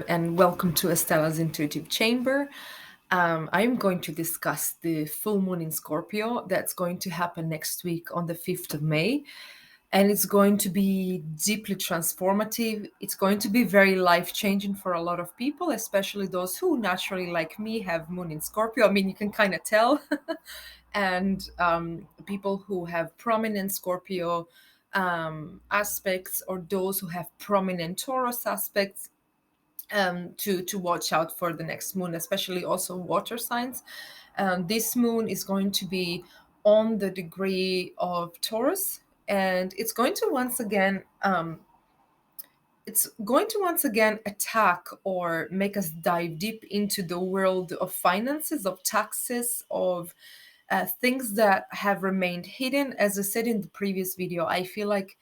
and welcome to Estella's Intuitive Chamber. I'm going to discuss the full moon in Scorpio that's going to happen next week on the 5th of May. And it's going to be deeply transformative. It's going to be very life changing for a lot of people, especially those who naturally, like me, have moon in Scorpio. I mean, you can kind of tell. And people who have prominent Scorpio aspects, or those who have prominent Taurus aspects, to watch out for the next moon, especially also water signs. This moon is going to be on the degree of Taurus, and it's going to once again attack or make us dive deep into the world of finances, of taxes, of things that have remained hidden. As I said in the previous video, I feel like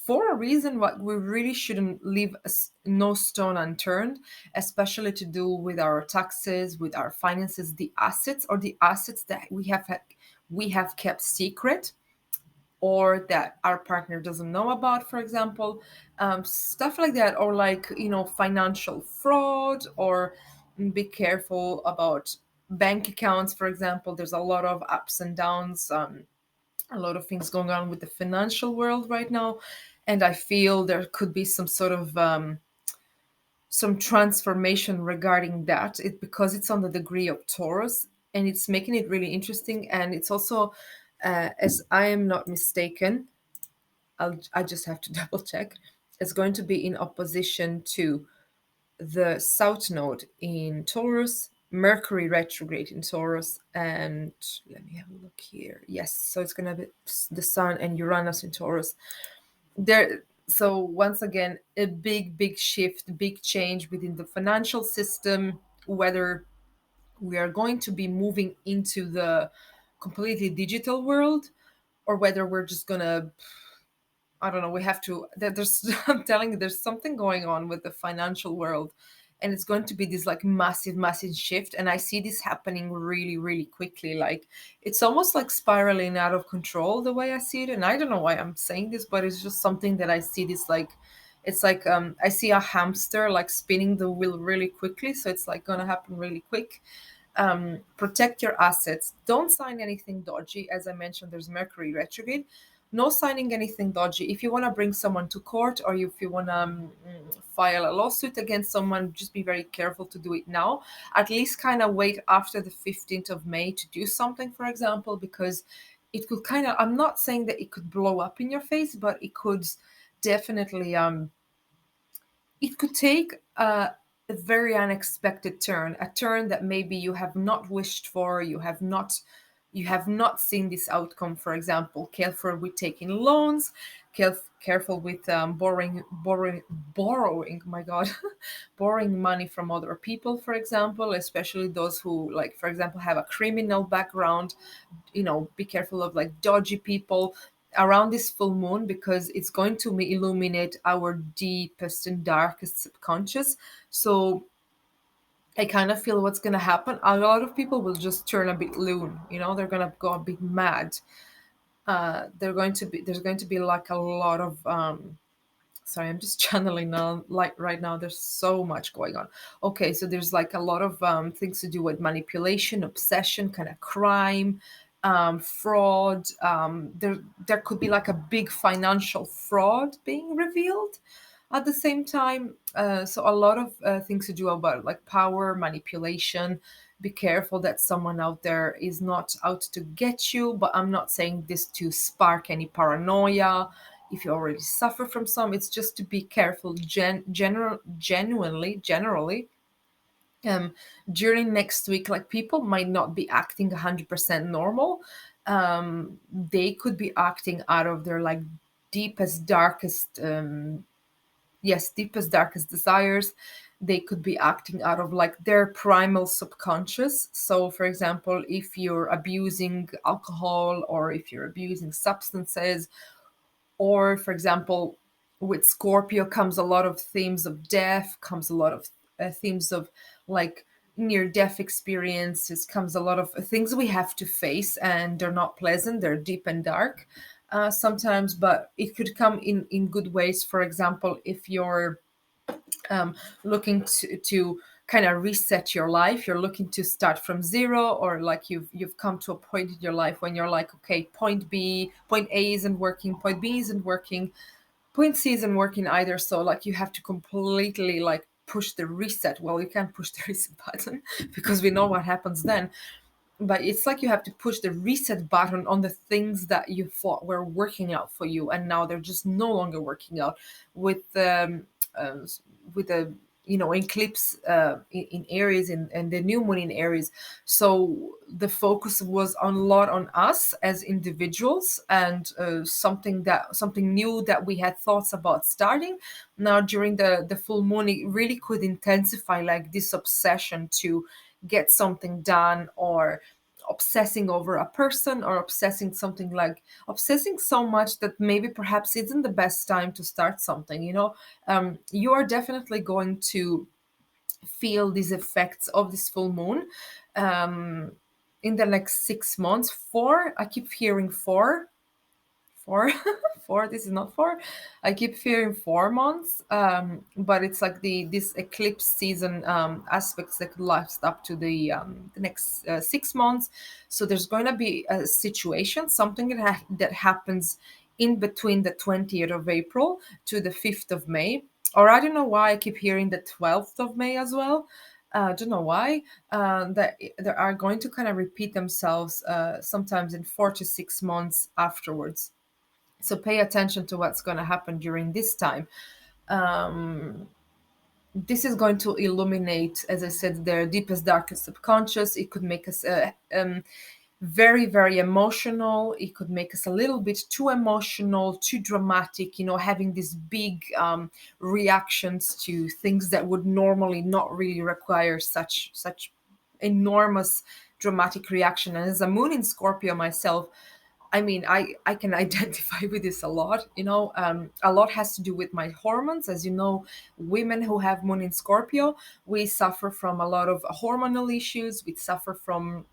for a reason what we really shouldn't leave no stone unturned, especially to do with our taxes, with our finances, the assets, or the assets that we have kept secret, or that our partner doesn't know about, for example. Stuff like that, or like, financial fraud, or be careful about bank accounts, for example. There's a lot of ups and downs, a lot of things going on with the financial world right now, and I feel there could be some sort of some transformation regarding that, because it's on the degree of Taurus, and it's making it really interesting. And it's also, as I am not mistaken, I just have to double check, it's going to be in opposition to the South Node in Taurus, Mercury retrograde in Taurus, and let me have a look here. Yes, so it's going to be the Sun and Uranus in Taurus. So once again, a big shift, big change within the financial system, whether we are going to be moving into the completely digital world, or whether we're just going to, I don't know. We have to. There's. I'm telling you, there's something going on with the financial world, and it's going to be this like massive shift. And I see this happening really quickly. Like, it's almost like spiraling out of control the way I see it. And I don't know why I'm saying this, but it's just something that I see. This like, it's like I see a hamster like spinning the wheel really quickly. So it's like gonna happen really quick. Protect your assets. Don't sign anything dodgy. As I mentioned, there's Mercury retrograde. No signing anything dodgy. If you want to bring someone to court, or if you want to file a lawsuit against someone, just be very careful to do it now. At least kind of wait after the 15th of May to do something, for example, because it could kind of, I'm not saying that it could blow up in your face, but it could definitely it could take a very unexpected turn, a turn that maybe you have not wished for. You have not seen this outcome. For example, careful with taking loans, careful with borrowing, my god, borrowing money from other people, for example, especially those who, like, for example, have a criminal background. Be careful of like dodgy people around this full moon, because it's going to illuminate our deepest and darkest subconscious. So I kind of feel what's going to happen. A lot of people will just turn a bit loon. They're going to go a bit mad. There's going to be like a lot of sorry, I'm just channeling now. Like right now, there's so much going on. Okay, so there's like a lot of things to do with manipulation, obsession, kind of crime, fraud. There could be like a big financial fraud being revealed at the same time. So a lot of things to do about like power, manipulation. Be careful that someone out there is not out to get you. But I'm not saying this to spark any paranoia. If you already suffer from some, it's just to be careful. Generally, um, during next week, like, people might not be acting 100% normal. They could be acting out of their like deepest, darkest, deepest, darkest desires. They could be acting out of like their primal subconscious. So, for example, if you're abusing alcohol, or if you're abusing substances, or, for example, with Scorpio comes a lot of themes of death, comes a lot of themes of like near death experiences, comes a lot of things we have to face, and they're not pleasant, they're deep and dark sometimes, but it could come in good ways. For example, if you're um, looking to kind of reset your life. You're looking to start from zero, or like you've come to a point in your life when you're like, okay, point A isn't working, point B isn't working, point C isn't working either. So like you have to completely like push the reset. Well, you can't push the reset button because we know what happens then, but it's like you have to push the reset button on the things that you thought were working out for you, and now they're just no longer working out with uh, with the eclipse in Aries, and the new moon in Aries. So the focus was on a lot on us as individuals, and something new that we had thoughts about starting. Now during the full moon, it really could intensify like this obsession to get something done, or obsessing over a person, or obsessing so much that maybe perhaps isn't the best time to start something. You are definitely going to feel these effects of this full moon um, in the next 6 months. I keep hearing four four, this is not four, I keep hearing 4 months, but it's like this eclipse season aspects that could last up to the next 6 months. So there's going to be a situation, something that happens in between the 20th of April to the 5th of May, or I don't know why I keep hearing the 12th of May as well. I don't know why. That they are going to kind of repeat themselves sometimes in 4 to 6 months afterwards. So pay attention to what's going to happen during this time. This is going to illuminate, as I said, their deepest, darkest subconscious. It could make us very, very emotional. It could make us a little bit too emotional, too dramatic, having these big reactions to things that would normally not really require such enormous dramatic reaction. And as a moon in Scorpio myself, I mean, I can identify with this a lot. A lot has to do with my hormones. As you know, women who have moon in Scorpio, we suffer from a lot of hormonal issues. We suffer from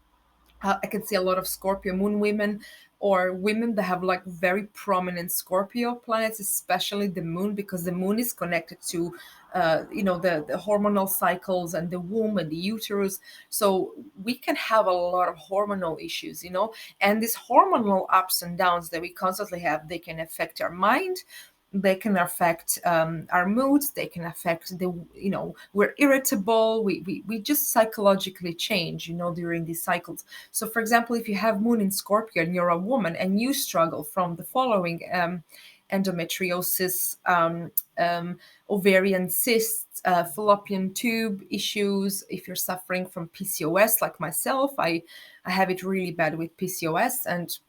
I can see a lot of Scorpio moon women, or women that have like very prominent Scorpio planets, especially the moon, because the moon is connected to, the hormonal cycles and the womb and the uterus. So we can have a lot of hormonal issues, and these hormonal ups and downs that we constantly have, they can affect our mind, they can affect our moods, they can affect we're irritable, we just psychologically change during these cycles. So for example, if you have moon in Scorpio and you're a woman and you struggle from the following: endometriosis, ovarian cysts, fallopian tube issues. If you're suffering from PCOS like myself, I have it really bad with PCOS, and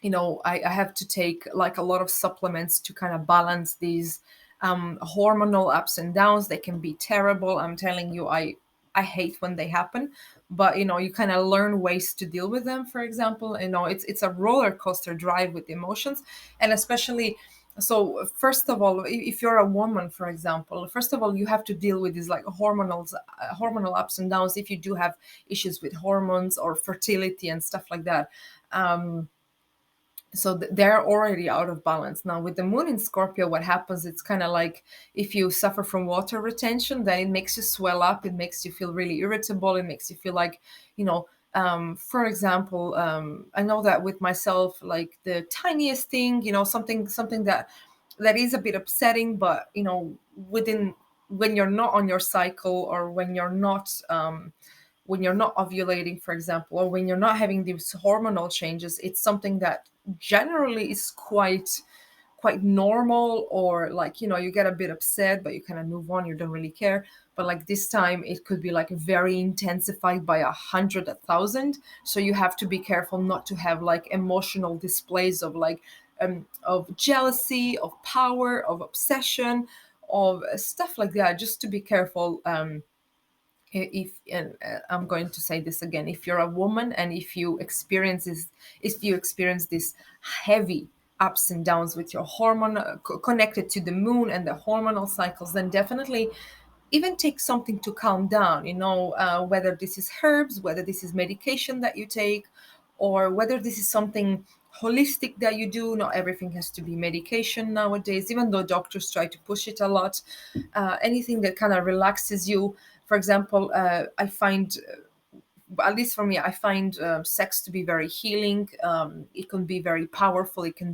I have to take like a lot of supplements to kind of balance these hormonal ups and downs. They can be terrible. I'm telling you, I hate when they happen, but you kind of learn ways to deal with them. For example, it's a roller coaster drive with emotions, and especially. So first of all, if you're a woman, for example, first of all, you have to deal with these like hormonal ups and downs if you do have issues with hormones or fertility and stuff like that. So they're already out of balance. Now with the moon in Scorpio, what happens, it's kind of like if you suffer from water retention, then it makes you swell up, it makes you feel really irritable, it makes you feel like, for example, I know that with myself, like the tiniest thing, something that is a bit upsetting, but within, when you're not on your cycle, or when you're not ovulating, for example, or when you're not having these hormonal changes, it's something that generally is quite normal, or like you get a bit upset, but you kind of move on, you don't really care. But like this time, it could be like very intensified by 100, 1,000. So you have to be careful not to have like emotional displays of like of jealousy, of power, of obsession, of stuff like that, just to be careful. If and I'm going to say this again, if you're a woman and if you experience this heavy ups and downs with your hormone connected to the moon and the hormonal cycles, then definitely even take something to calm down, whether this is herbs, whether this is medication that you take, or whether this is something holistic that you do. Not everything has to be medication nowadays, even though doctors try to push it a lot. Anything that kind of relaxes you. For example, I find, at least for me, I find sex to be very healing. It can be very powerful. It can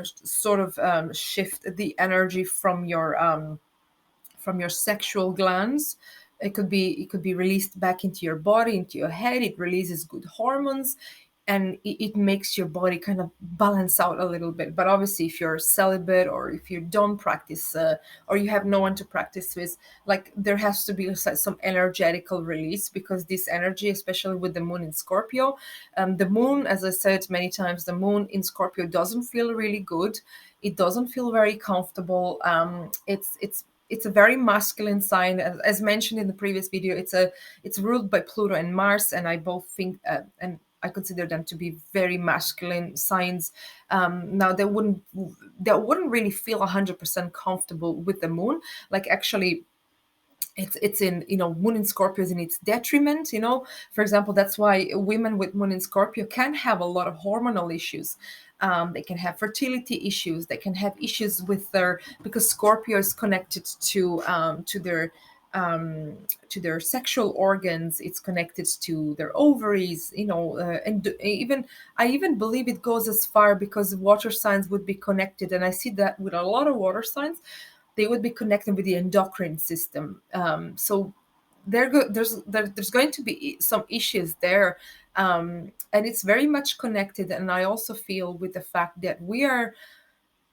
sort of shift the energy from your sexual glands. It could be released back into your body, into your head. It releases good hormones, and it makes your body kind of balance out a little bit. But obviously, if you're celibate, or if you don't practice, or you have no one to practice with, like, there has to be some energetical release, because this energy, especially with the moon in Scorpio, the moon, as I said many times, the moon in Scorpio doesn't feel really good. It doesn't feel very comfortable. It's a very masculine sign, as mentioned in the previous video. It's ruled by Pluto and Mars, and I both think, and I consider them to be very masculine signs. Now, they wouldn't really feel 100% comfortable with the moon. Like, actually, it's in, moon in Scorpio is in its detriment. For example, that's why women with moon in Scorpio can have a lot of hormonal issues. They can have fertility issues. They can have issues with their, because Scorpio is connected to their sexual organs. It's connected to their ovaries, and even, I even believe it goes as far, because water signs would be connected, and I see that with a lot of water signs. They would be connected with the endocrine system. So there's going to be some issues there, and it's very much connected. And I also feel with the fact that we're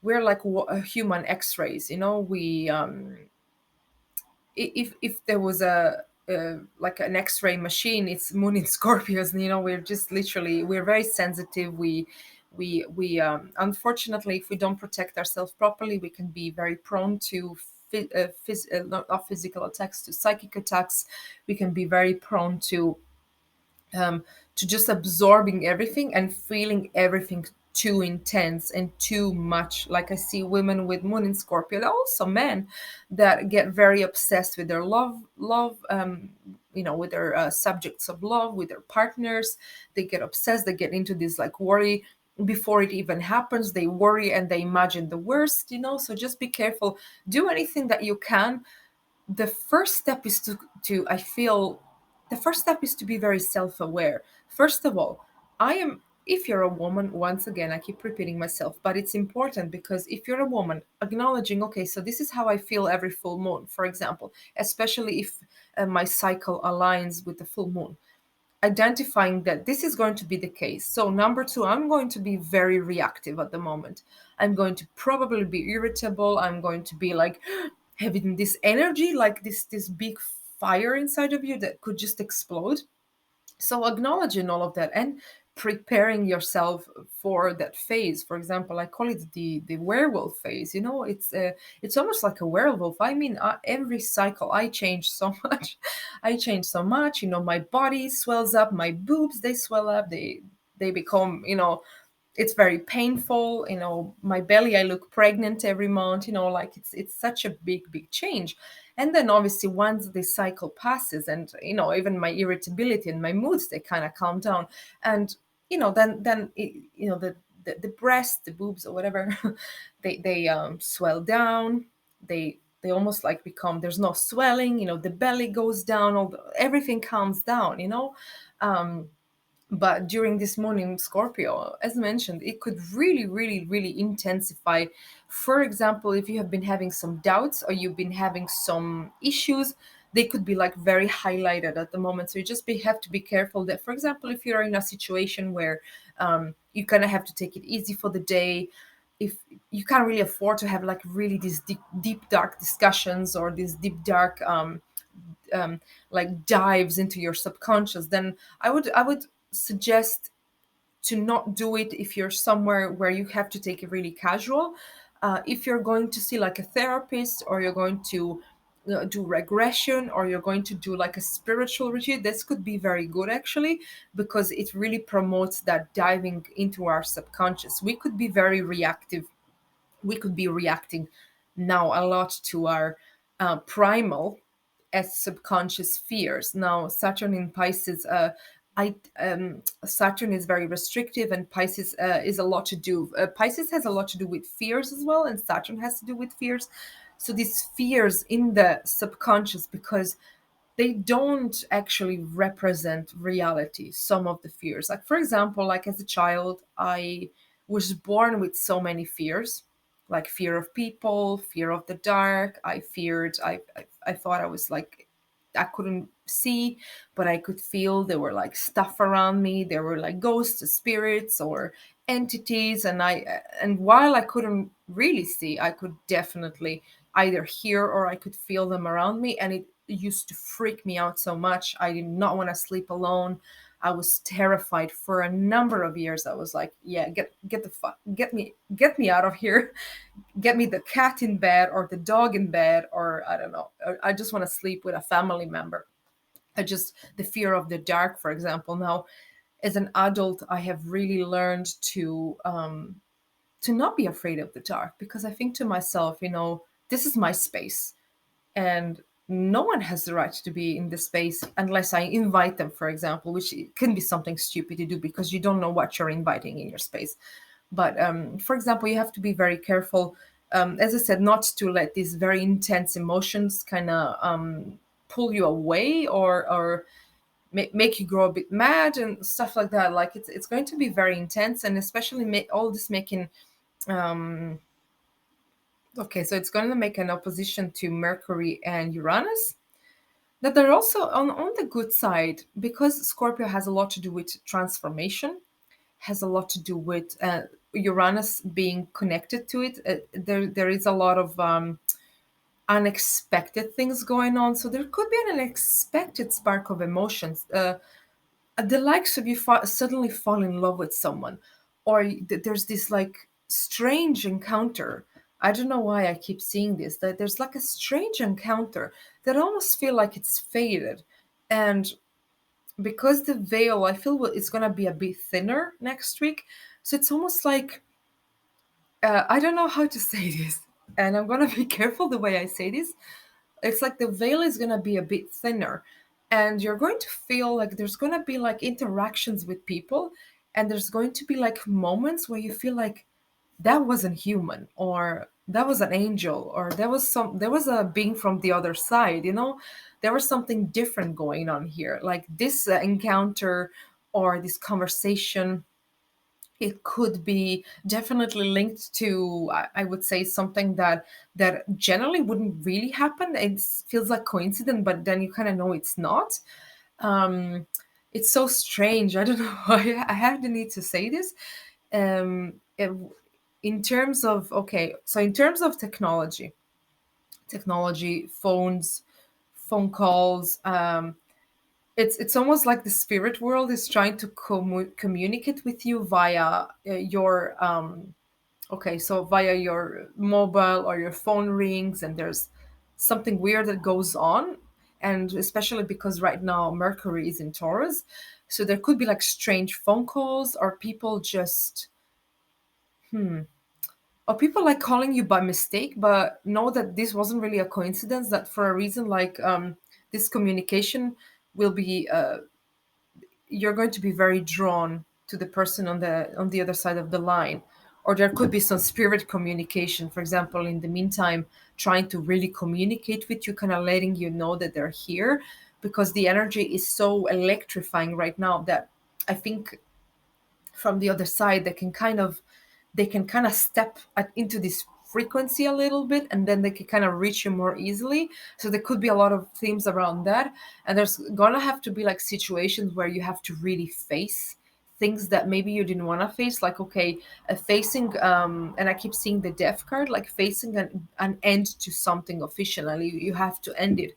like human X-rays. We if there was a like an X-ray machine, it's moon in Scorpios. We're just literally, we're very sensitive. We unfortunately, if we don't protect ourselves properly, we can be very prone to not physical attacks, to psychic attacks. We can be very prone to just absorbing everything and feeling everything too intense and too much. Like, I see women with moon in Scorpio, and also men, that get very obsessed with their love, with their subjects of love, with their partners. They get obsessed. They get into this, like, worry before it even happens. They worry and they imagine the worst. So just be careful. Do anything that you can. The first step is to I feel the first step is to be very self-aware. First of all, if you're a woman, once again, I keep repeating myself, but it's important, because if you're a woman, acknowledging, okay, so this is how I feel every full moon, for example, especially if my cycle aligns with the full moon, identifying that this is going to be the case. So number two, I'm going to be very reactive at the moment. I'm going to probably be irritable. I'm going to be like having this energy, like this big fire inside of you that could just explode. So acknowledging all of that and preparing yourself for that phase. For example, I call it the werewolf phase. It's almost like a werewolf. I mean, every cycle I change so much. I change so much. My body swells up, my boobs, they swell up, they become, it's very painful. My belly, I look pregnant every month. Like, it's such a big change. And then obviously, once the cycle passes, and even my irritability and my moods, they kind of calm down. And the breast, the boobs, or whatever, they swell down. They almost like become, there's no swelling. The belly goes down, everything calms down. But during this morning Scorpio, as mentioned, it could really, really, really intensify. For example, if you have been having some doubts, or you've been having some issues, they could be like very highlighted at the moment. So you just have to be careful that, for example, if you're in a situation where you kind of have to take it easy for the day, if you can't really afford to have like really these deep dark discussions, or these deep dark like dives into your subconscious, then I would suggest to not do it if you're somewhere where you have to take it really casual. If you're going to see like a therapist, or you're going to do regression, or you're going to do like a spiritual retreat, this could be very good actually, because it really promotes that diving into our subconscious. We could be very reactive. We could be reacting now a lot to our primal as subconscious fears. Now, Saturn in Pisces I Saturn is very restrictive, and Pisces is a lot to do. Pisces has a lot to do with fears as well, and Saturn has to do with fears. So these fears in the subconscious, because they don't actually represent reality. Some of the fears, like for example, like as a child, I was born with so many fears, like fear of people, fear of the dark. I feared. I thought I was like, I couldn't see, but I could feel there were like stuff around me. There were like ghosts, spirits, or entities, and while I couldn't really see, I could definitely either hear or I could feel them around me, and it used to freak me out so much. I did not want to sleep alone. I was terrified for a number of years. I was like, yeah, get the fuck, get me out of here. Get me the cat in bed or the dog in bed, or I don't know. I just want to sleep with a family member. I just, the fear of the dark, for example. Now, as an adult, I have really learned to not be afraid of the dark, because I think to myself, this is my space, and no one has the right to be in the space unless I invite them, for example, which can be something stupid to do because you don't know what you're inviting in your space. But for example, you have to be very careful, as I said, not to let these very intense emotions kind of pull you away, or make you grow a bit mad and stuff like that. Like it's going to be very intense, and especially all this making um, okay, so it's going to make an opposition to Mercury and Uranus. That they're also on the good side, because Scorpio has a lot to do with transformation, has a lot to do with Uranus being connected to it. There is a lot of unexpected things going on, so there could be an unexpected spark of emotions. The likes of you suddenly fall in love with someone, or there's this like strange encounter. I don't know why I keep seeing this, that there's like a strange encounter that I almost feel like it's faded. And because the veil, I feel it's going to be a bit thinner next week, so it's almost like I don't know how to say this, and I'm going to be careful the way I say this. It's like the veil is going to be a bit thinner, and you're going to feel like there's going to be like interactions with people, and there's going to be like moments where you feel like that wasn't human, or that was an angel, or there was a being from the other side, there was something different going on here, like this encounter or this conversation. It could be definitely linked to, I would say, something that generally wouldn't really happen. It feels like coincidence, but then you kind of know it's not. um it's so strange. I don't know why I have the need to say this. um it- in terms of, okay, so in terms of technology, phones, phone calls, it's almost like the spirit world is trying to communicate with you via your okay, so via your mobile, or your phone rings, and there's something weird that goes on. And especially because right now Mercury is in Taurus, so there could be like strange phone calls, or people just or people like calling you by mistake, but know that this wasn't really a coincidence, that for a reason, like this communication will be you're going to be very drawn to the person on the other side of the line. Or there could be some spirit communication, for example, in the meantime, trying to really communicate with you, kind of letting you know that they're here, because the energy is so electrifying right now that I think from the other side they can kind of step into this frequency a little bit, and then they can kind of reach you more easily. So there could be a lot of themes around that, and there's gonna have to be like situations where you have to really face things that maybe you didn't want to face, like, okay, facing and I keep seeing the death card, like facing an end to something officially. You have to end it,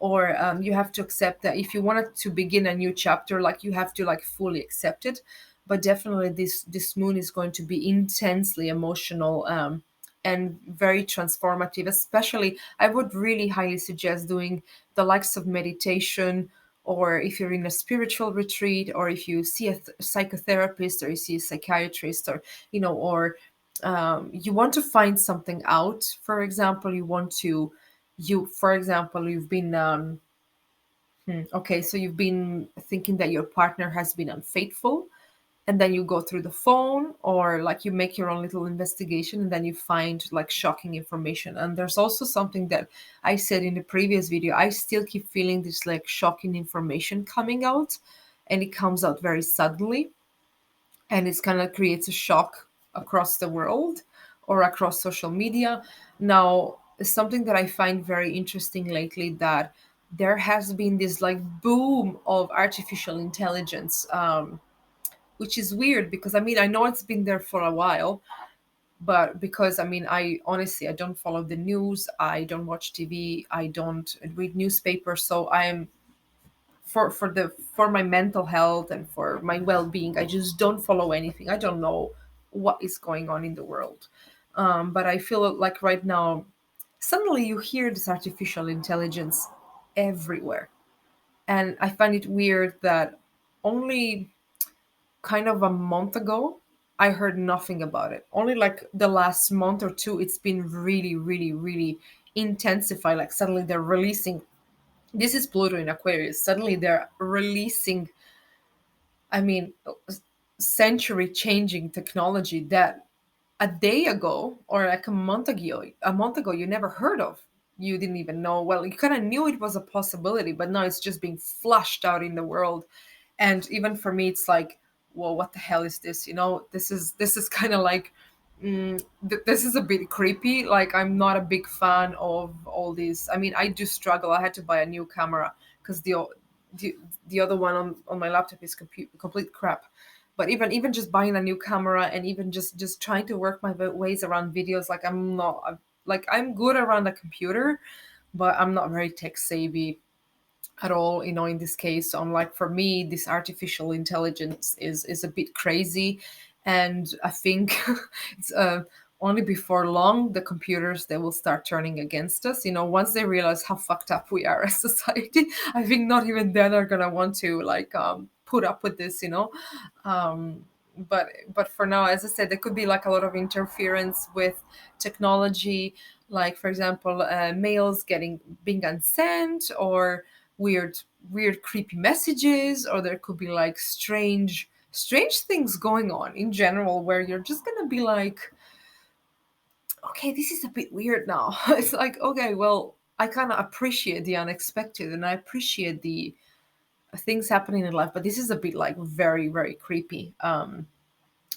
or you have to accept that if you wanted to begin a new chapter, like you have to like fully accept it. But definitely this moon is going to be intensely emotional, and very transformative. Especially, I would really highly suggest doing the likes of meditation, or if you're in a spiritual retreat, or if you see a psychotherapist, or you see a psychiatrist, or or you want to find something out. For example, you want to, you for example, you've been Okay, so you've been thinking that your partner has been unfaithful, and then you go through the phone, or like you make your own little investigation, and then you find like shocking information. And there's also something that I said in the previous video. I still keep feeling this like shocking information coming out, and it comes out very suddenly, and it's kind of creates a shock across the world or across social media. Now, something that I find very interesting lately, that there has been this like boom of artificial intelligence, which is weird because I mean I know it's been there for a while, but because I mean I honestly I don't follow the news, I don't watch TV, I don't read newspapers, so I'm for my mental health and for my well-being, I just don't follow anything. I don't know what is going on in the world. But I feel like right now suddenly you hear this artificial intelligence everywhere, and I find it weird that only kind of a month ago I heard nothing about it. Only like the last month or two it's been really really really intensified. Like suddenly they're releasing, this is Pluto in Aquarius, suddenly they're releasing, I mean, century changing technology that a day ago or like a month ago you never heard of. You didn't even know, well, you kind of knew it was a possibility, but now it's just being flushed out in the world. And even for me it's like, well, what the hell is this? This is kind of like, this is a bit creepy. Like, I'm not a big fan of all these. I mean, I do struggle. I had to buy a new camera because the, the other one on my laptop is complete crap. But even just buying a new camera, and even just trying to work my ways around videos, like I'm good around a computer, but I'm not very tech savvy at all, in this case. So I'm like, for me this artificial intelligence is a bit crazy. And I think it's only before long the computers, they will start turning against us, once they realize how fucked up we are as society. I think not even then are gonna want to like put up with this, um, but for now, as I said, there could be like a lot of interference with technology, like for example, mails getting being unsent, or weird weird creepy messages, or there could be like strange things going on in general, where you're just gonna be like, okay, this is a bit weird now. It's like, okay, well, I kind of appreciate the unexpected, and I appreciate the things happening in life, but this is a bit like very very creepy.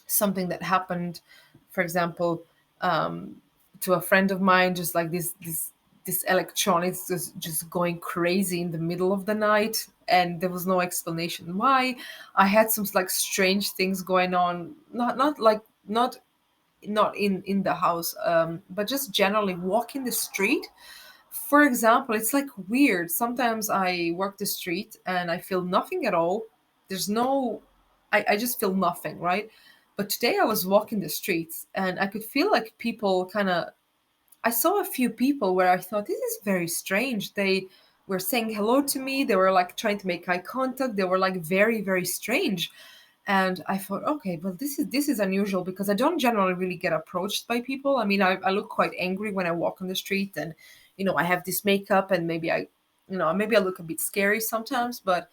Something that happened, for example, to a friend of mine, just like this electronics just going crazy in the middle of the night, and there was no explanation why. I had some like strange things going on, not like not in the house, but just generally walking the street. For example, it's like weird. Sometimes I walk the street and I feel nothing at all. There's no, I just feel nothing, right? But today I was walking the streets and I could feel like people kind of, I saw a few people where I thought, this is very strange. They were saying hello to me. They were like trying to make eye contact. They were like very, very strange. And I thought, okay, well, this is unusual because I don't generally really get approached by people. I mean, I look quite angry when I walk on the street, and I have this makeup, and maybe I look a bit scary sometimes. But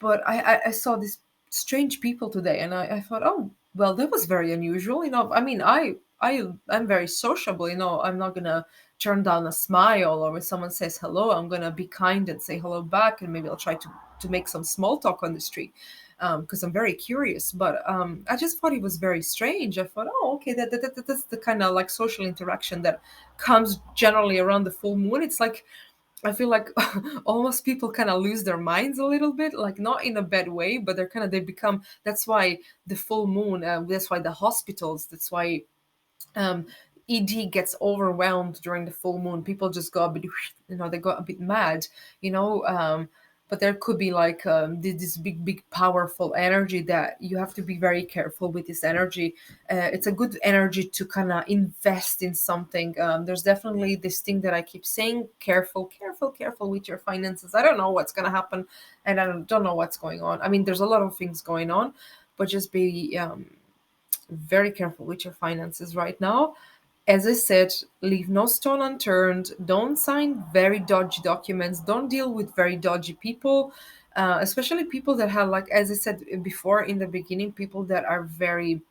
I saw these strange people today, and I thought, oh, well, that was very unusual. I mean, I'm very sociable. I'm not gonna turn down a smile, or when someone says hello, I'm gonna be kind and say hello back, and maybe I'll try to make some small talk on the street, because I'm very curious. But I just thought it was very strange. I thought, oh, okay, that's the kind of like social interaction that comes generally around the full moon. It's like, I feel like almost people kind of lose their minds a little bit, like not in a bad way, but they become. That's why the full moon. That's why the hospitals. That's why um, ED gets overwhelmed during the full moon. People just go a bit, they go a bit mad, you know. But there could be like this big, big, powerful energy that you have to be very careful with. This energy, it's a good energy to kind of invest in something. There's definitely this thing that I keep saying: careful, careful, careful with your finances. I don't know what's gonna happen, and I don't know what's going on. I mean, there's a lot of things going on, but just be very careful with your finances right now. As I said, leave no stone unturned. Don't sign very dodgy documents. Don't deal with very dodgy people, especially people that have, like, as I said before in the beginning, people that are very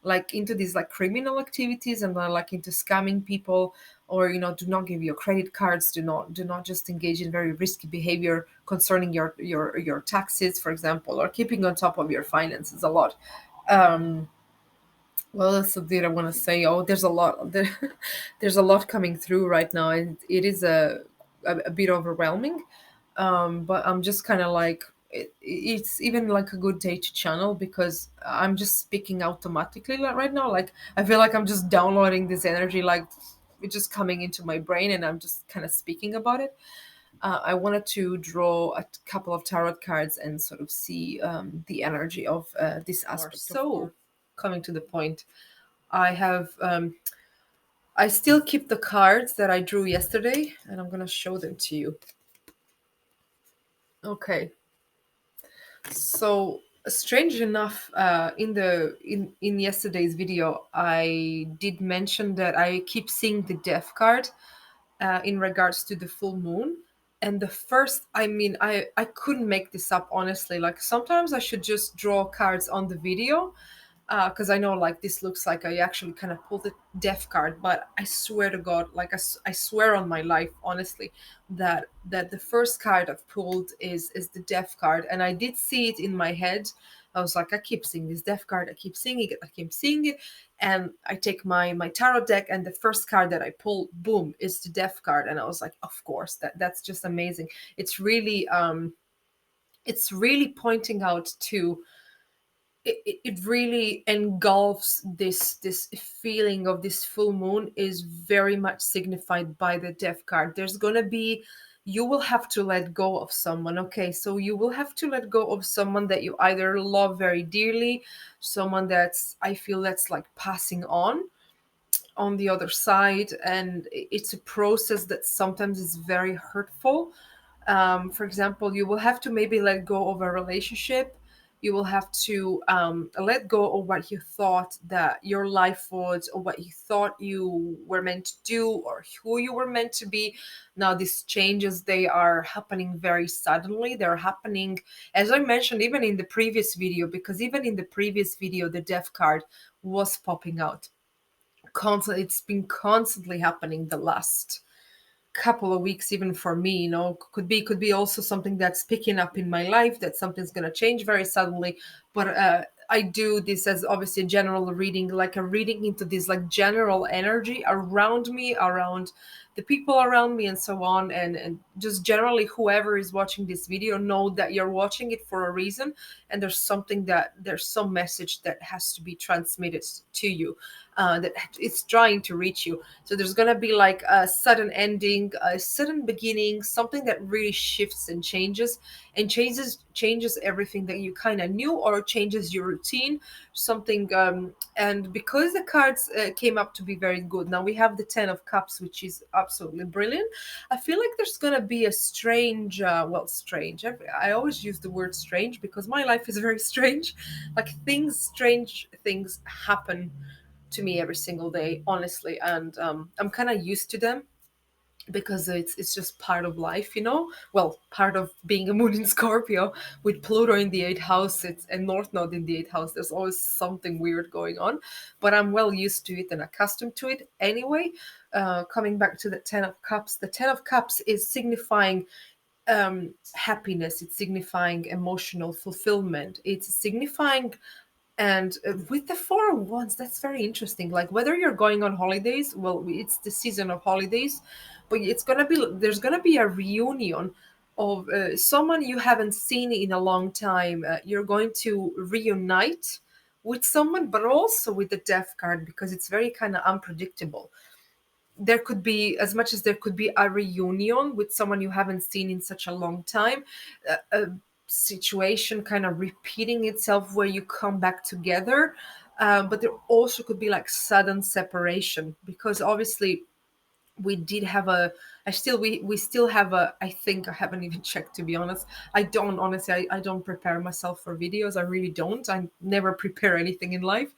like into these like criminal activities and are like into scamming people, or do not give your credit cards, do not just engage in very risky behavior concerning your taxes, for example, or keeping on top of your finances a lot. um well, that's what I want to say. Oh, there's a lot there's a lot coming through right now, and it is a bit overwhelming. But I'm just kind of like it's even like a good day to channel, because I'm just speaking automatically like right now. Like I feel like I'm just downloading this energy, like it's just coming into my brain, and I'm just kind of speaking about it. I wanted to draw a couple of tarot cards and sort of see the energy of this aspect. So, coming to the point, I have I still keep the cards that I drew yesterday, and I'm gonna show them to you. Okay, so strange enough, in yesterday's video, I did mention that I keep seeing the Death card in regards to the full moon. And the first, I mean, I couldn't make this up, honestly. Like sometimes I should just draw cards on the video, because I know like this looks like I actually kind of pulled the death card, but I swear to God, like I swear on my life, honestly, that the first card I've pulled is the death card, and I did see it in my head. I was like, I keep seeing this death card, I keep seeing it, I keep seeing it, and I take my tarot deck, and the first card that I pull, boom, is the death card, and I was like, of course, that's just amazing. It's really pointing out to it really engulfs this feeling of this full moon is very much signified by the death card. There's gonna be You will have to let go of someone. Okay, so you will have to let go of someone that you either love very dearly, someone that's, I feel, that's like passing on the other side, and it's a process that sometimes is very hurtful. For example, you will have to maybe let go of a relationship. You will have to let go of what you thought that your life was, or what you thought you were meant to do, or who you were meant to be. Now these changes, they are happening very suddenly. They're happening, as I mentioned, even in the previous video, because even in the previous video the death card was popping out constantly. It's been constantly happening the last couple of weeks, even for me. Could be also something that's picking up in my life, that something's going to change very suddenly. But I do this as obviously a general reading, like a reading into this like general energy around me, around the people around me, and so on. And just generally, whoever is watching this video, know that you're watching it for a reason, and there's some message that has to be transmitted to you, that it's trying to reach you. So there's gonna be like a sudden ending, a sudden beginning, something that really shifts and changes everything that you kind of knew, or changes your routine, something. And because the cards came up to be very good, now we have the Ten of Cups, which is absolutely brilliant. I feel like there's gonna be a strange, strange. I always use the word strange because my life is very strange. Like strange things happen to me every single day, honestly, and I'm kind of used to them, because it's just part of life, well, part of being a moon in Scorpio with Pluto in the eighth house, it's a north node in the eighth house. There's always something weird going on, but I'm well used to it and accustomed to it anyway. Coming back to the Ten of Cups, the Ten of Cups is signifying happiness, it's signifying emotional fulfillment, it's signifying. And with the Four of Wands, that's very interesting. Like whether you're going on holidays, well, it's the season of holidays, but there's gonna be a reunion of someone you haven't seen in a long time. You're going to reunite with someone, but also with the Death card, because it's very kind of unpredictable. There could be, as much as there could be a reunion with someone you haven't seen in such a long time, a situation kind of repeating itself where you come back together. But there also could be like sudden separation, because obviously we did have a I still we still have a I think, I haven't even checked, to be honest. I don't honestly, I don't prepare myself for videos. I really don't. I never prepare anything in life.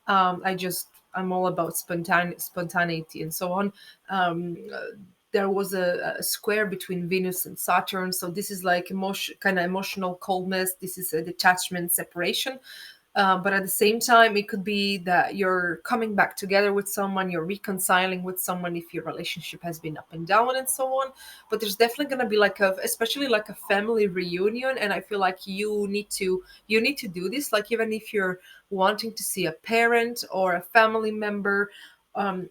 I just I'm all about spontaneity and so on. um, there was a square between Venus and Saturn, so this is like kind of emotional coldness. This is a detachment, separation. But at the same time, it could be that you're coming back together with someone, you're reconciling with someone if your relationship has been up and down and so on. But there's definitely going to be like especially like a family reunion, and I feel like you need to do this. Like even if you're wanting to see a parent or a family member,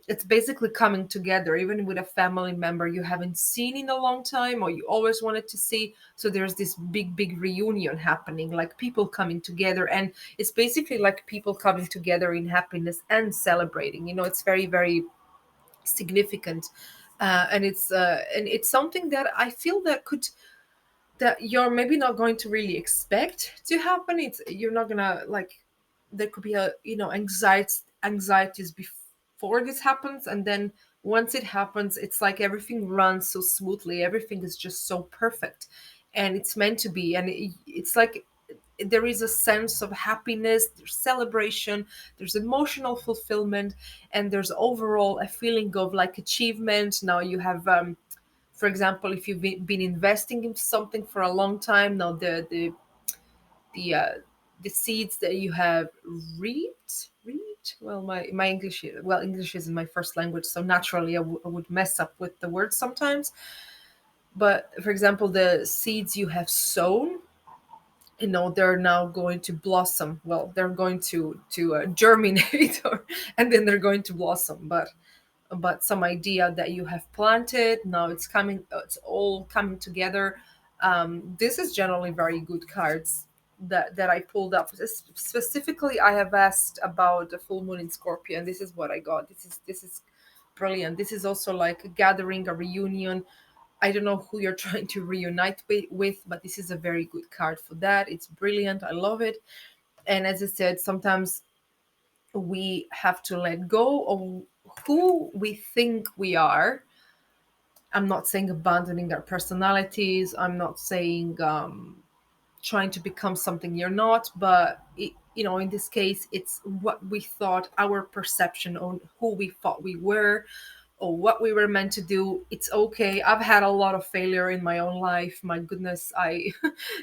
it's basically coming together, even with a family member you haven't seen in a long time or you always wanted to see. So there's this big reunion happening, like people coming together, and it's basically like people coming together in happiness and celebrating. It's very, very significant. And it's something that I feel that you're maybe not going to really expect to happen. You're not gonna like, there could be anxieties before this happens, and then once it happens, it's like everything runs so smoothly, everything is just so perfect, and it's meant to be. And it's like there is a sense of happiness, there's celebration, there's emotional fulfillment, and there's overall a feeling of like achievement. Now you have, for example, if you've been investing in something for a long time now, the seeds that you have reaped. Well, my English isn't my first language, so naturally I would mess up with the words sometimes. But for example, the seeds you have sown, they're now going to blossom. Well, they're going to germinate, and then they're going to blossom. But some idea that you have planted, now it's all coming together. This is generally very good cards that I pulled up. Specifically, I have asked about the full moon in Scorpio, and this is what I got. This is brilliant. This is also like a gathering, a reunion. I don't know who you're trying to reunite with, but this is a very good card for that. It's brilliant. I love it. And as I said, sometimes we have to let go of who we think we are. I'm not saying abandoning our personalities. I'm not saying trying to become something you're not, but in this case, it's what we thought, our perception on who we thought we were or what we were meant to do. It's okay. I've had a lot of failure in my own life. My goodness,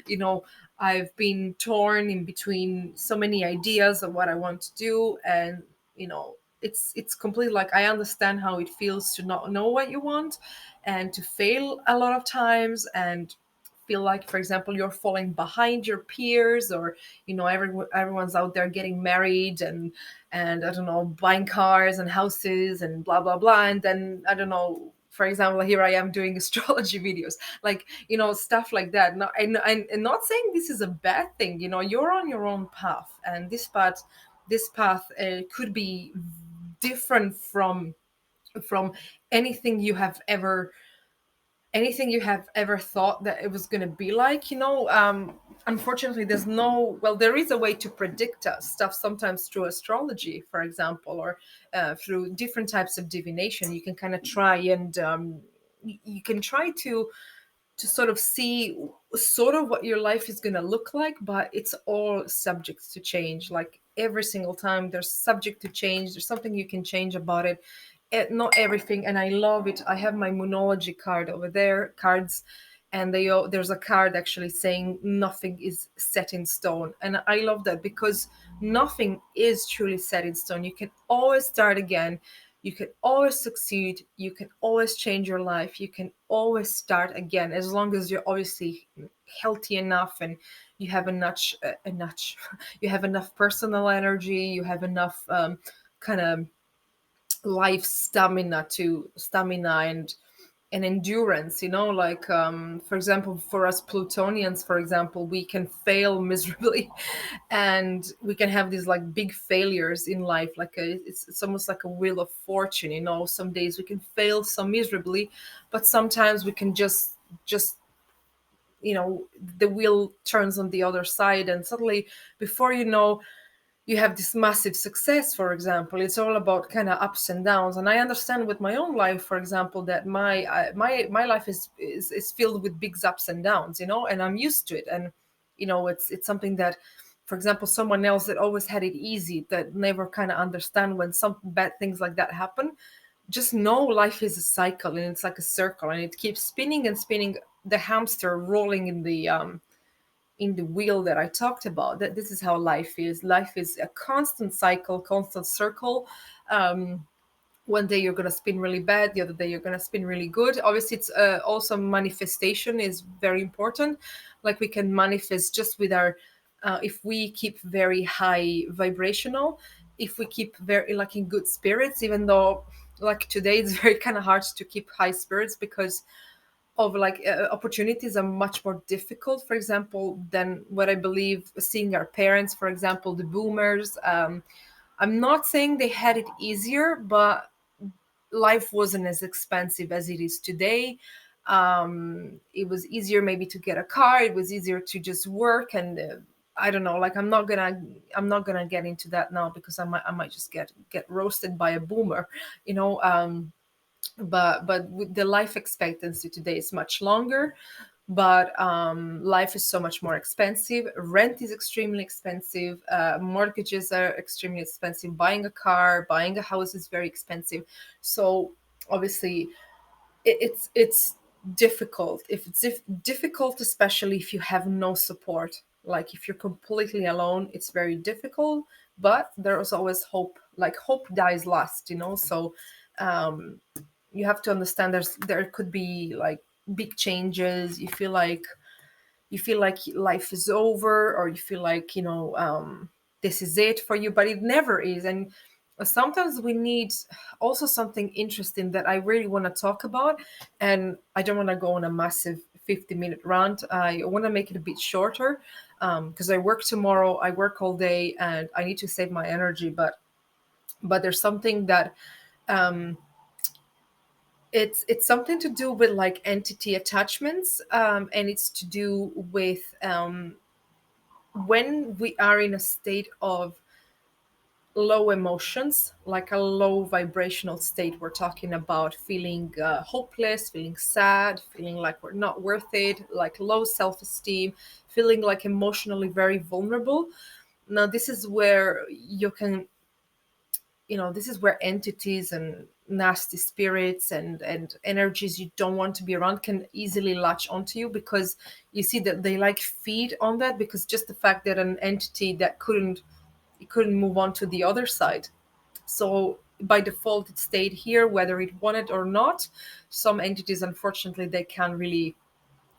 you know, I've been torn in between so many ideas of what I want to do, and it's completely like I understand how it feels to not know what you want and to fail a lot of times and feel like, for example, you're falling behind your peers, or everyone's out there getting married and I don't know, buying cars and houses and blah blah blah, and then I don't know, for example, here I am doing astrology videos, like stuff like that. No, and not saying this is a bad thing. You're on your own path, and this path could be different from anything you have ever thought that it was going to be like. Unfortunately, there is a way to predict stuff sometimes through astrology, for example, or through different types of divination. You can kind of try and you can try to sort of see sort of what your life is going to look like, but it's all subject to change. Like every single time there's subject to change, there's something you can change about it. Not everything, and I love it. I have my moonology card over there, cards, and there's a card actually saying nothing is set in stone, and I love that because nothing is truly set in stone. You can always start again, you can always succeed, you can always change your life, you can always start again, as long as you're obviously healthy enough and you have enough you have enough personal energy, you have enough kind of life stamina and endurance. Like for example, for us Plutonians, for example, we can fail miserably and we can have these like big failures in life, like it's almost like a wheel of fortune. Some days we can fail so miserably, but sometimes we can just the wheel turns on the other side, and suddenly, before you have this massive success. For example, it's all about kind of ups and downs, and I understand with my own life, for example, that my life is filled with big ups and downs, and I'm used to it. And it's something that for example, someone else that always had it easy, that never kind of understand when some bad things like that happen, just know life is a cycle and it's like a circle and it keeps spinning and spinning, the hamster rolling in the wheel that I talked about. That this is how life is. Life is a constant cycle, constant circle. One day you're going to spin really bad, the other day you're going to spin really good. Obviously it's also manifestation is very important. Like we can manifest just with our if we keep very high vibrational, if we keep very like in good spirits, even though like today it's very kind of hard to keep high spirits because of like opportunities are much more difficult, for example, than what I believe seeing our parents, for example, the boomers. I'm not saying they had it easier, but life wasn't as expensive as it is today. It was easier maybe to get a car. It was easier to just work, and I don't know. Like I'm not gonna get into that now because I might just get roasted by a boomer, you know. But with the life expectancy today is much longer, but life is so much more expensive. Rent is extremely expensive. Mortgages are extremely expensive. Buying a car, buying a house is very expensive. So obviously it's difficult. If it's difficult, especially if you have no support, like if you're completely alone, it's very difficult. But there's always hope. Like hope dies last, you know. So um, you have to understand there could be like big changes. You feel like life is over, or you feel like, you know, this is it for you, but it never is. And sometimes we need also something interesting that I really want to talk about, and I don't want to go on a massive 50-minute rant. I want to make it a bit shorter because I work tomorrow, I work all day, and I need to save my energy. But there's something that um, it's something to do with like entity attachments, and it's to do with when we are in a state of low emotions, like a low vibrational state. We're talking about feeling hopeless, feeling sad, feeling like we're not worth it, like low self-esteem, feeling like emotionally very vulnerable. Now this is where you can, you know, this is where entities and nasty spirits and energies you don't want to be around can easily latch onto you, because you see that they like feed on that, because just the fact that an entity that couldn't move on to the other side, so by default it stayed here whether it wanted or not. Some entities, unfortunately, they can really,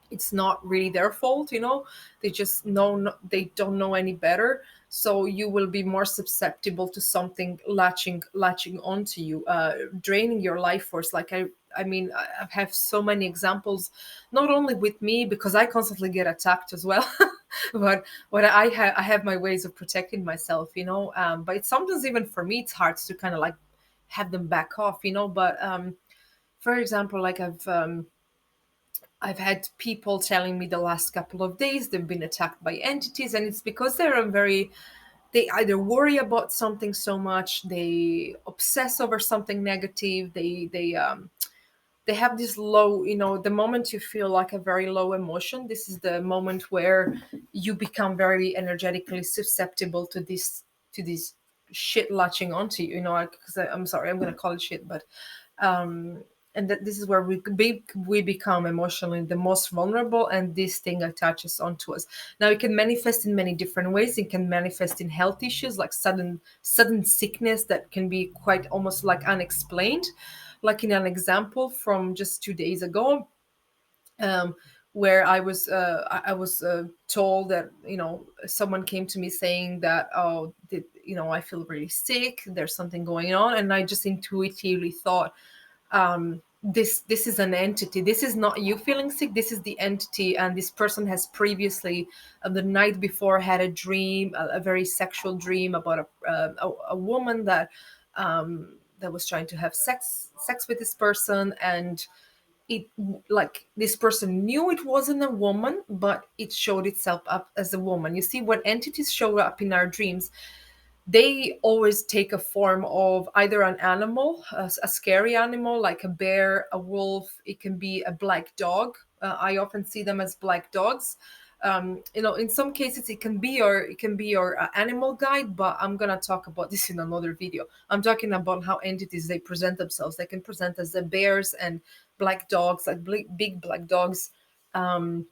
it's not really their fault, you know. They just know they don't know any better, so you will be more susceptible to something latching onto you, draining your life force. Like I mean, I have so many examples, not only with me because I constantly get attacked as well, but what I have my ways of protecting myself, you know. But it's sometimes even for me it's hard to kind of like have them back off, you know. But for example, like I've had people telling me the last couple of days they've been attacked by entities, and it's because they're very, they either worry about something so much, they obsess over something negative, they have this low, you know, the moment you feel like a very low emotion, this is the moment where you become very energetically susceptible to this shit latching onto you, you know. Because I'm sorry, I'm gonna call it shit, but um and that this is where we become emotionally the most vulnerable, and this thing attaches onto us. Now it can manifest in many different ways. It can manifest in health issues like sudden sickness that can be quite almost like unexplained. Like in an example from just 2 days ago, um, where I was told that, you know, someone came to me saying that, oh, you know, I feel really sick, there's something going on, and I just intuitively thought, this is an entity, this is not you feeling sick, this is the entity. And this person has previously, the night before, had a dream, a very sexual dream about a woman that was trying to have sex with this person. And it, like, this person knew it wasn't a woman, but it showed itself up as a woman. You see, when entities show up in our dreams, they always take a form of either an animal, a scary animal like a bear, a wolf. It can be a black dog. I often see them as black dogs. In some cases it can be your animal guide, but I'm gonna talk about this in another video. I'm talking about how entities they present themselves. They can present as the bears and black dogs, like big black dogs, um,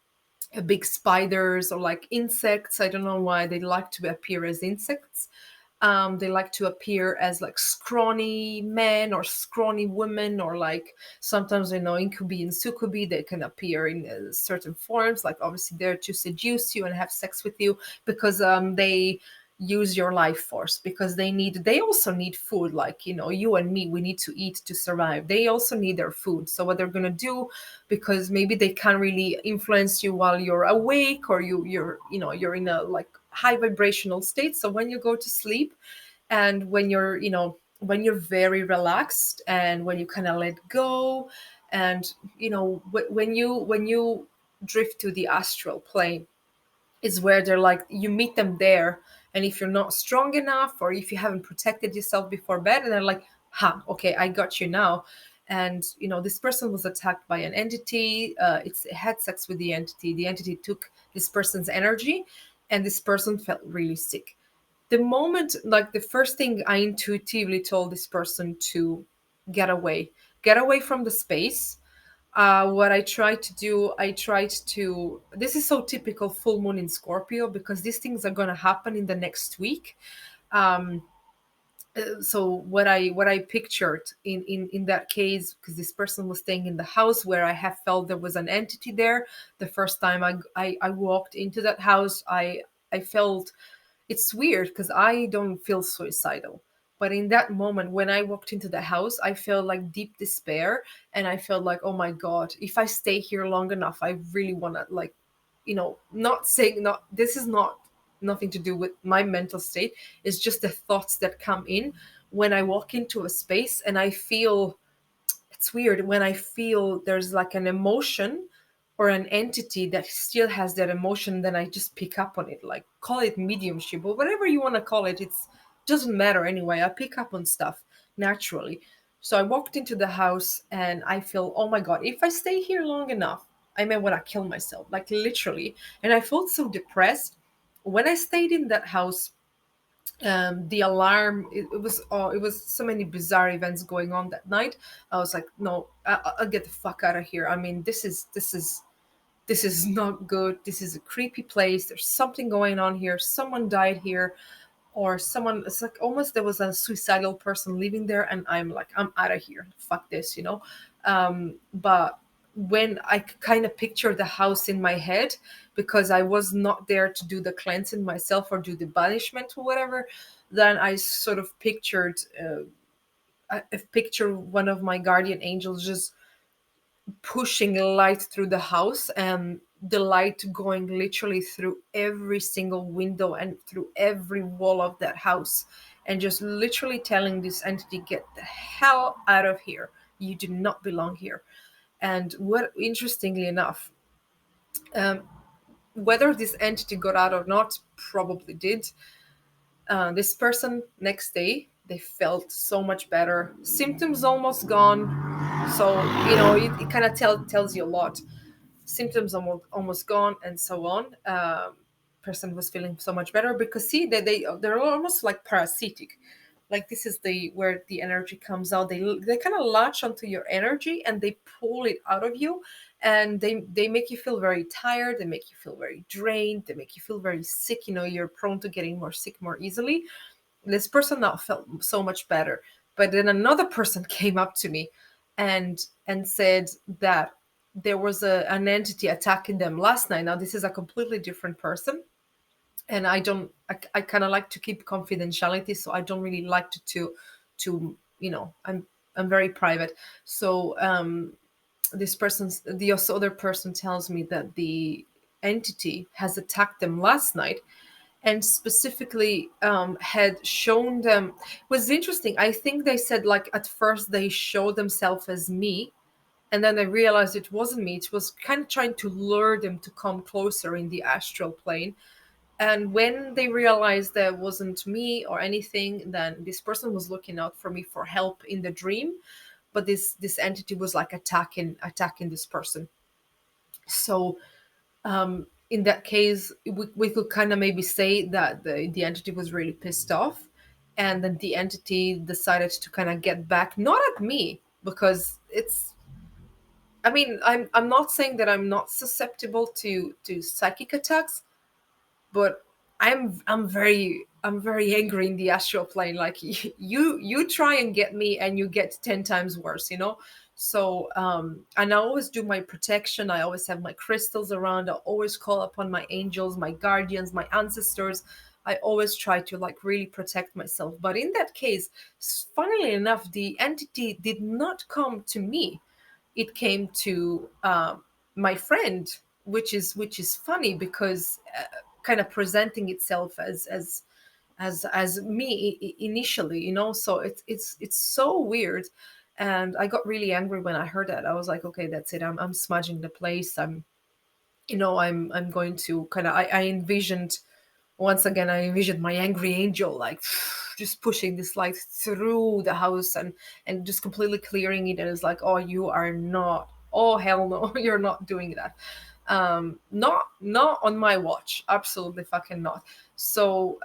big spiders, or like insects. I don't know why they like to appear as insects. They like to appear as like scrawny men or scrawny women, or like sometimes incubi and succubi. They can appear in certain forms, like obviously they're to seduce you and have sex with you, because they use your life force, because they also need food, like you and me, we need to eat to survive. They also need their food. So what they're going to do, because maybe they can't really influence you while you're awake, or you're in a like high vibrational state. So when you go to sleep, and when you're very relaxed, and when you kind of let go, and when you drift to the astral plane, is where they're like, you meet them there. And if you're not strong enough, or if you haven't protected yourself before bed, and they're like, okay, I got you now. And this person was attacked by an entity. It had sex with the entity took this person's energy, and this person felt really sick. The moment, like, the first thing I intuitively told this person to get away from the space. What I tried to do, this is so typical full moon in Scorpio, because these things are going to happen in the next week. Um, so what I pictured in that case, because this person was staying in the house where I have felt there was an entity there. The first time I walked into that house, I felt, it's weird because I don't feel suicidal. But in that moment, when I walked into the house, I felt like deep despair. And I felt like, oh my God, if I stay here long enough, I really want to, like, not saying, not, this is not nothing to do with my mental state. It's just the thoughts that come in when I walk into a space, and I feel, it's weird when I feel there's like an emotion or an entity that still has that emotion, then I just pick up on it. Like, call it mediumship or whatever you want to call it. It's doesn't matter anyway. I pick up on stuff naturally. So I walked into the house and I feel, oh my God, if I stay here long enough, I may want to kill myself, like literally. And I felt so depressed. When I stayed in that house, the alarm, it was so many bizarre events going on that night. I was like, no, I'll get the fuck out of here. I mean, this is not good. This is a creepy place. There's something going on here. Someone died here, or someone, it's like almost there was a suicidal person living there, and I'm like, I'm out of here. Fuck this. But when I kind of picture the house in my head, because I was not there to do the cleansing myself or do the banishment or whatever, then I sort of I picture one of my guardian angels just pushing light through the house, and the light going literally through every single window and through every wall of that house, and just literally telling this entity, get the hell out of here, you do not belong here. And what, interestingly enough, um, whether this entity got out or not, probably did. This person, next day, they felt so much better, symptoms almost gone. So it kind of tells you a lot. Symptoms almost gone, and so on. Person was feeling so much better, because see that they're almost like parasitic. Like, this is the where the energy comes out. They kind of latch onto your energy, and they pull it out of you, and they make you feel very tired. They make you feel very drained. They make you feel very sick. You're prone to getting more sick more easily. This person now felt so much better. But then another person came up to me and said that there was an entity attacking them last night. Now, this is a completely different person, and I kind of like to keep confidentiality, so I don't really like to I'm very private. So the other person tells me that the entity has attacked them last night, and specifically had shown them. Was interesting, I think they said, like, at first they showed themselves as me, and then I realized it wasn't me. It was kind of trying to lure them to come closer in the astral plane. And when they realized that it wasn't me or anything, then this person was looking out for me for help in the dream. But this entity was like attacking this person. So in that case, we could kind of maybe say that the entity was really pissed off, and then the entity decided to kind of get back, not at me, because it's, I mean, I'm not saying that I'm not susceptible to psychic attacks, but I'm very angry in the astral plane. Like you try and get me, and you get 10 times worse, you know. So and I always do my protection. I always have my crystals around. I always call upon my angels, my guardians, my ancestors. I always try to like really protect myself. But in that case, funnily enough, the entity did not come to me. It came to my friend, which is funny because kind of presenting itself as me initially, you know. So it's so weird, and I got really angry when I heard that. I was like, okay, that's it. I'm smudging the place. I'm going to kind of, I envisioned, once again, I envisioned my angry angel like just pushing this light through the house and just completely clearing it. And it's like, oh, you are not, oh hell no, you're not doing that. Not on my watch, absolutely fucking not. So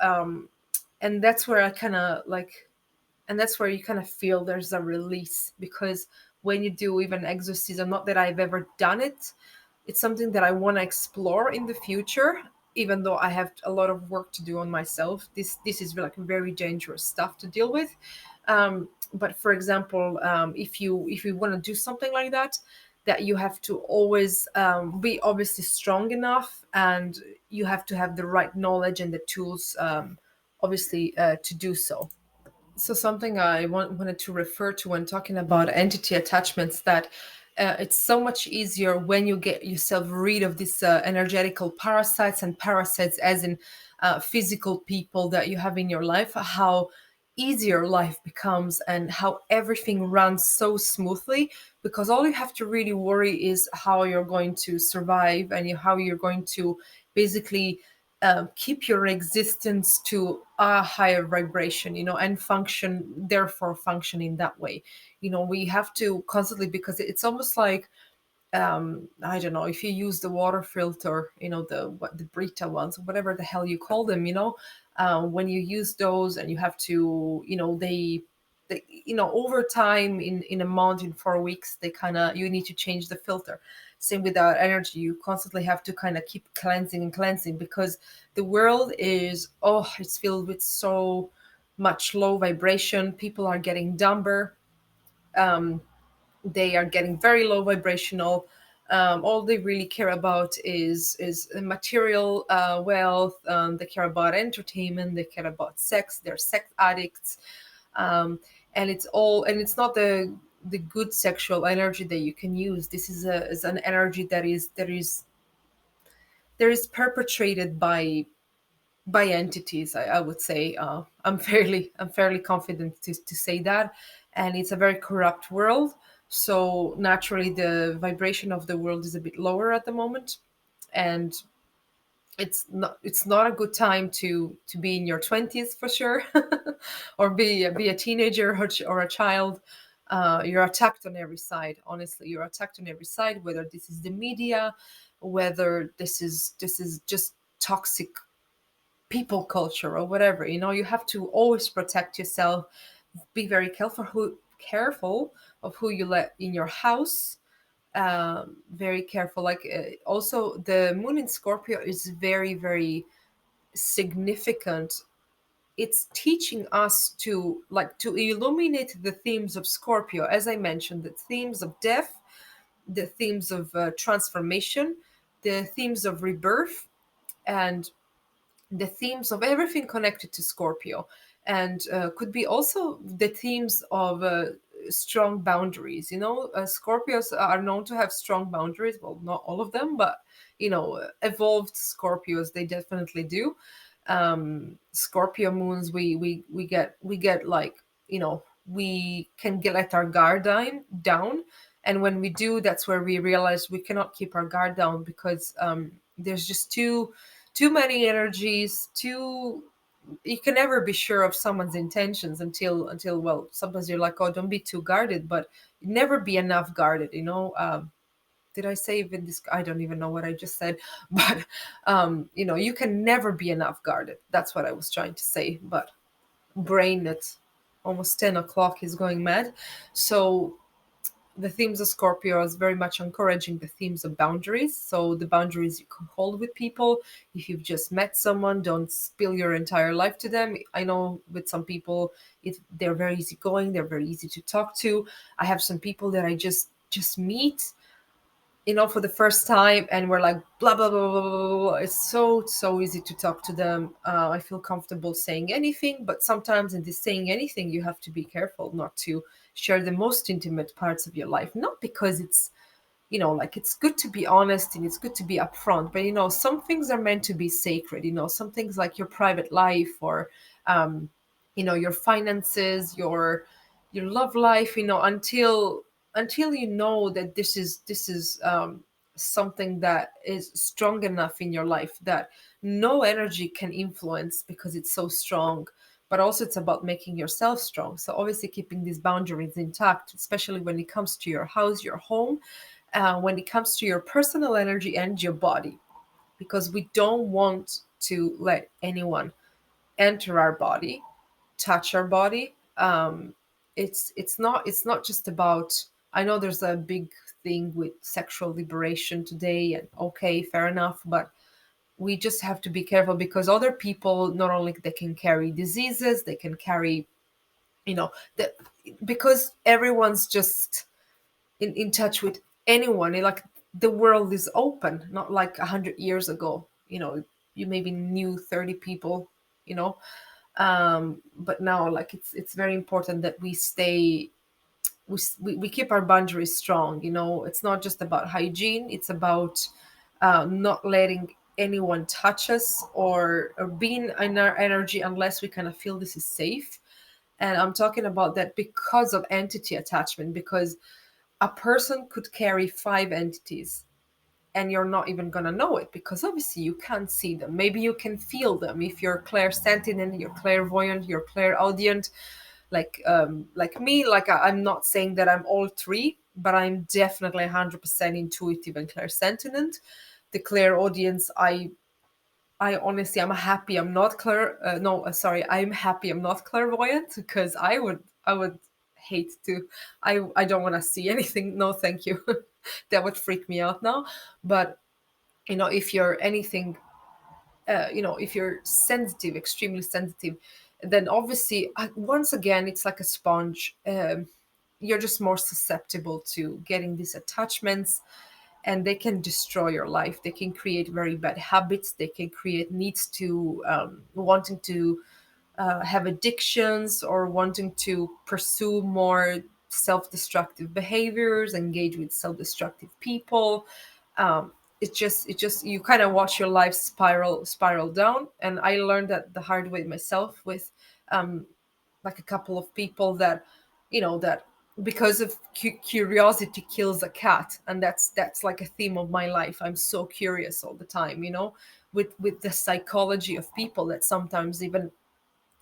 and that's where I kind of like, and that's where you kind of feel there's a release, because when you do even exorcism, not that I've ever done it, it's something that I want to explore in the future, even though I have a lot of work to do on myself. This is like very dangerous stuff to deal with. But for example, if you want to do something like that, that you have to always be obviously strong enough, and you have to have the right knowledge and the tools, obviously, to do so. So something I wanted to refer to when talking about entity attachments, that it's so much easier when you get yourself rid of these energetical parasites, and parasites as in physical people that you have in your life, how easier life becomes and how everything runs so smoothly, because all you have to really worry is how you're going to survive, and how you're going to basically keep your existence to a higher vibration, you know, and function, therefore function in that way. You know, we have to constantly, because it's almost like, I don't know, if you use the water filter, you know, the Brita ones, whatever the hell you call them, you know, when you use those and you have to, you know, they, you know, over time, in a month, in 4 weeks, they kind of, you need to change the filter. Same with our energy, you constantly have to kind of keep cleansing and cleansing, because the world is, oh, it's filled with so much low vibration. People are getting dumber. They are getting very low vibrational. All they really care about is material wealth. They care about entertainment. They care about sex. They're sex addicts, and it's not the good sexual energy that you can use. This is an energy that is perpetrated by entities. I would say, I'm fairly confident to say that, and it's a very corrupt world. So naturally, the vibration of the world is a bit lower at the moment, and it's not a good time to be in your 20s for sure, or be a teenager, or a child. You're attacked on every side. Honestly, you're attacked on every side. Whether this is the media, whether this is just toxic people culture, or whatever, you know. You have to always protect yourself. Be very careful of who you let in your house. Very careful. Like, also, the moon in Scorpio is very, very significant. It's teaching us to illuminate the themes of Scorpio, as I mentioned, the themes of death, the themes of transformation, the themes of rebirth, and the themes of everything connected to Scorpio, and could be also the themes of strong boundaries. You know, Scorpios are known to have strong boundaries. Well, not all of them, but you know, evolved Scorpios, they definitely do. Scorpio moons, we get like, you know, we can get let our guard down, and when we do, that's where we realize we cannot keep our guard down, because there's just too many energies. Too, you can never be sure of someone's intentions until, well, sometimes you're like, oh, don't be too guarded, but never be enough guarded, you know. did I say even this? I don't even know what I just said. But you can never be enough guarded. That's what I was trying to say. But brain at almost 10 o'clock is going mad. So the themes of Scorpio is very much encouraging the themes of boundaries. So the boundaries you can hold with people. If you've just met someone, don't spill your entire life to them. I know with some people, they're very easygoing, they're very easy to talk to. I have some people that I just meet, for the first time, and we're like blah blah blah blah blah, blah, blah. It's so easy to talk to them. I feel comfortable saying anything, but sometimes in this saying anything, you have to be careful not to share the most intimate parts of your life. Not because it's like it's good to be honest and it's good to be upfront, but some things are meant to be sacred. Some things like your private life, or your finances, your love life, until you know that this is something that is strong enough in your life that no energy can influence because it's so strong. But also it's about making yourself strong, so obviously keeping these boundaries intact, especially when it comes to your house, your home, when it comes to your personal energy and your body, because we don't want to let anyone enter our body, touch our body. It's not just about. I know there's a big thing with sexual liberation today, and okay, fair enough, but we just have to be careful because other people, not only they can carry diseases, they can carry, that, because everyone's just in touch with anyone. Like the world is open, not like 100 years ago. You maybe knew 30 people, you know, but now, like, it's very important that we stay, we keep our boundaries strong. It's not just about hygiene, it's about not letting anyone touch us, or being in our energy unless we kind of feel this is safe. And I'm talking about that because of entity attachment, because a person could carry five entities and you're not even going to know it, because obviously you can't see them. Maybe you can feel them if you're clairsentient, you're clairvoyant, you're clairaudient, like me. Like, I'm not saying that I'm all three, but I'm definitely 100% intuitive and clairsentient. The clairaudience, I honestly, I'm happy I'm not no, sorry, I'm happy I'm not clairvoyant, because I would hate to. I don't want to see anything. No, thank you. That would freak me out now. But if you're anything, if you're sensitive, extremely sensitive, then obviously, once again, it's like a sponge. You're just more susceptible to getting these attachments, and they can destroy your life. They can create very bad habits. They can create needs to, wanting to have addictions, or wanting to pursue more self-destructive behaviors, engage with self-destructive people. It just you kind of watch your life spiral down. And I learned that the hard way myself, with um, like a couple of people that, that because of curiosity kills a cat. And that's like a theme of my life. I'm so curious all the time, with the psychology of people, that sometimes even,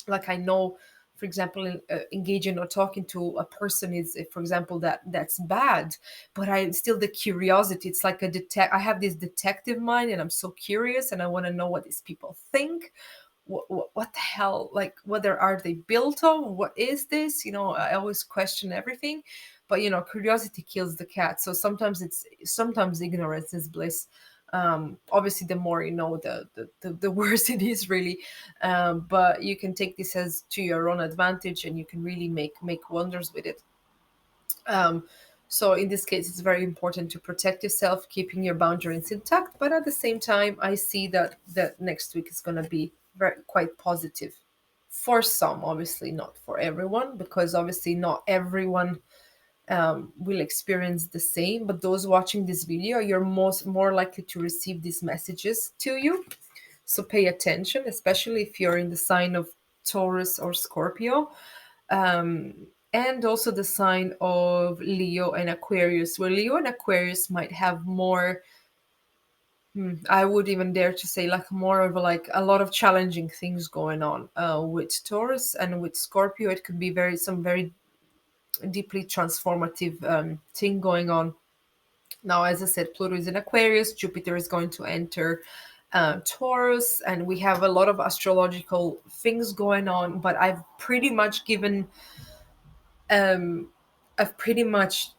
like, I know, for example, engaging or talking to a person is, for example, that's bad, but I still, the curiosity, it's like I have this detective mind, and I'm so curious, and I want to know what these people think. What the hell, like, whether are they built of, what is this, I always question everything. But curiosity kills the cat. So sometimes ignorance is bliss. Obviously, the more you know, the worse it is, really. But you can take this as to your own advantage, and you can really make wonders with it. um, so in this case, it's very important to protect yourself, keeping your boundaries intact. But at the same time, I see that next week is going to be very quite positive for some. Obviously, not for everyone, because obviously not everyone will experience the same. But those watching this video, you're more likely to receive these messages to you. So pay attention, especially if you're in the sign of Taurus or Scorpio, and also the sign of Leo and Aquarius, where Leo and Aquarius might have more, I would even dare to say, like, more of like a lot of challenging things going on. With Taurus and with Scorpio, it could be very deeply transformative thing going on. Now, as I said, Pluto is in Aquarius, Jupiter is going to enter Taurus, and we have a lot of astrological things going on. But um, I've pretty much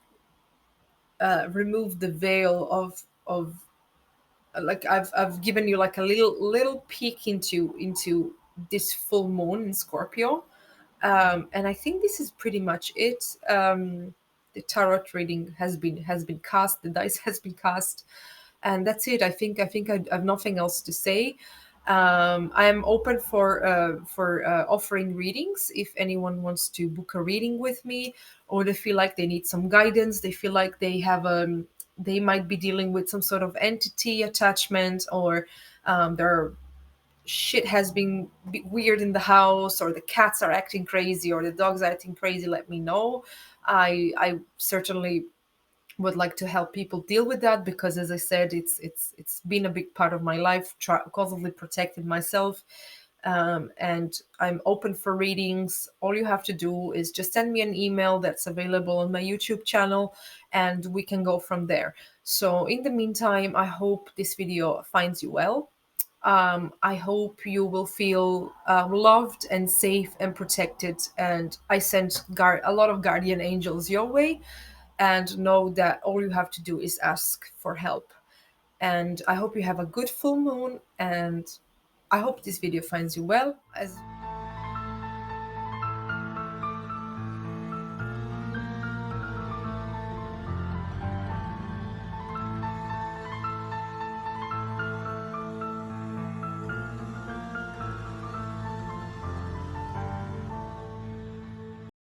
removed the veil of like I've given you like a little peek into this full moon in Scorpio, and I think this is pretty much it. The tarot reading has been cast, the dice has been cast, and that's it. I have nothing else to say. I am open for offering readings if anyone wants to book a reading with me, or they feel like they need some guidance. They feel like they might be dealing with some sort of entity attachment, or their shit has been weird in the house, or the cats are acting crazy, or the dogs are acting crazy. Let me know. I certainly would like to help people deal with that, because as I said, it's been a big part of my life, constantly protecting myself. And I'm open for readings. All you have to do is just send me an email that's available on my YouTube channel, and we can go from there. So in the meantime, I hope this video finds you well. I hope you will feel loved and safe and protected. And I send a lot of guardian angels your way. And know that all you have to do is ask for help. And I hope you have a good full moon. And I hope this video finds you well. As